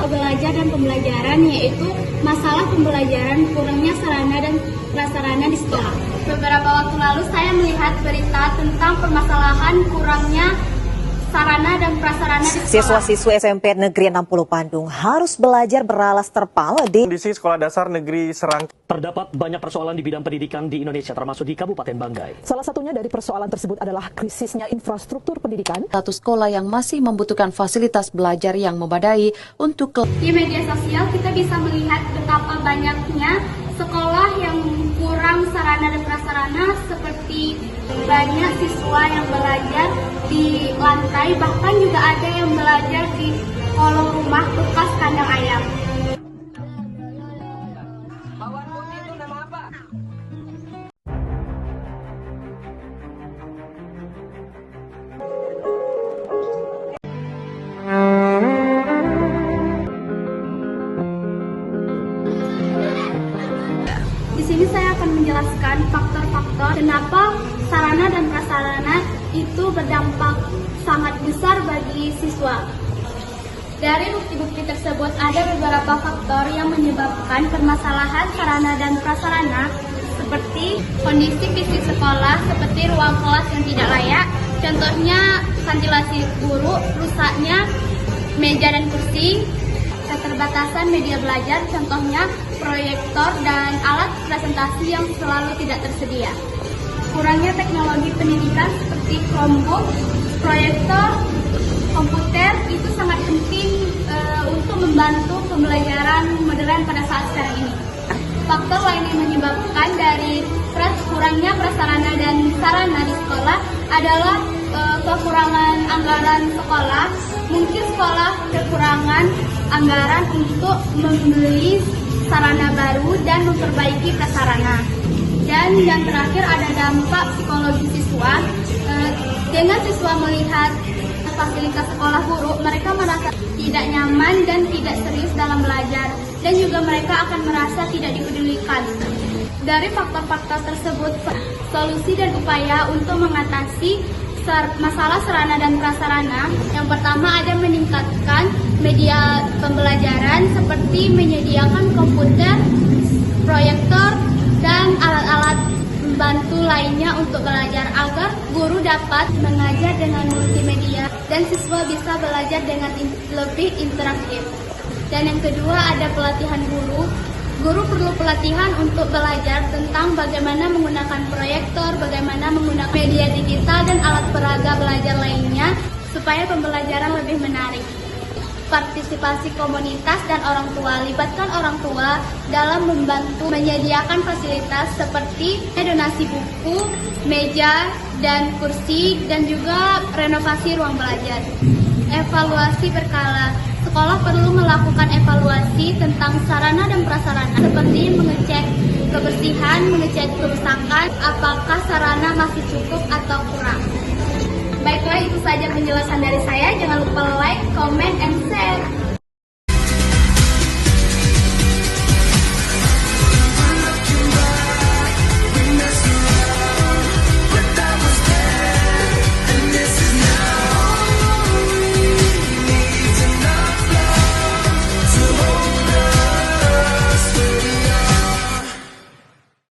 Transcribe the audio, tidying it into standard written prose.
belajar dan pembelajaran, yaitu masalah pembelajaran kurangnya sarana dan prasarana di sekolah. Beberapa waktu lalu saya melihat berita tentang permasalahan kurangnya sarana dan prasarana di sekolah. Siswa-siswi SMP Negeri 60 Bandung harus belajar beralas terpal di kondisi Sekolah Dasar Negeri Serang. Terdapat banyak persoalan di bidang pendidikan di Indonesia, termasuk di Kabupaten Banggai. Salah satunya dari persoalan tersebut adalah krisisnya infrastruktur pendidikan. Satu sekolah yang masih membutuhkan fasilitas belajar yang memadai untuk Di media sosial kita bisa melihat betapa banyaknya sekolah yang kurang sarana dan prasarana, seperti banyak siswa yang belajar di lantai, bahkan juga ada yang belajar di kolong rumah bekas kandang ayam. Di sini saya akan menjelaskan faktor-faktor kenapa sarana dan prasarana itu berdampak sangat besar bagi siswa. Dari bukti-bukti tersebut ada beberapa faktor yang menyebabkan permasalahan sarana dan prasarana, seperti kondisi fisik sekolah, seperti ruang kelas yang tidak layak, contohnya ventilasi buruk, rusaknya meja dan kursi, keterbatasan media belajar, contohnya proyektor dan alat presentasi yang selalu tidak tersedia. Kurangnya teknologi pendidikan seperti Chromebook, proyektor, komputer itu sangat penting untuk membantu pembelajaran modern pada saat sekarang ini. Faktor lain yang menyebabkan dari kurangnya prasarana dan sarana di sekolah adalah kekurangan anggaran sekolah. Mungkin sekolah kekurangan anggaran untuk membeli sarana baru dan memperbaiki prasarana. Dan yang terakhir ada dampak psikologi siswa. Dengan siswa melihat fasilitas sekolah buruk, mereka merasa tidak nyaman dan tidak serius dalam belajar, dan juga mereka akan merasa tidak dipedulikan. Dari faktor-faktor tersebut, solusi dan upaya untuk mengatasi masalah sarana dan prasarana, yang pertama ada meningkatkan media pembelajaran seperti menyediakan komputer, proyektor, dan alat-alat bantu lainnya untuk belajar agar guru dapat mengajar dengan multimedia dan siswa bisa belajar dengan lebih interaktif. Dan yang kedua ada pelatihan guru. Guru perlu pelatihan untuk belajar tentang bagaimana menggunakan proyektor, bagaimana menggunakan media digital dan alat peraga belajar lainnya supaya pembelajaran lebih menarik. Partisipasi komunitas dan orang tua, libatkan orang tua dalam membantu menyediakan fasilitas seperti donasi buku, meja, dan kursi, dan juga renovasi ruang belajar. Evaluasi berkala. Sekolah perlu melakukan evaluasi tentang sarana dan prasarana seperti mengecek kebersihan, mengecek kerusakan, apakah sarana masih cukup atau kurang. Baiklah, itu saja penjelasan dari saya. Jangan lupa like, comment, and share.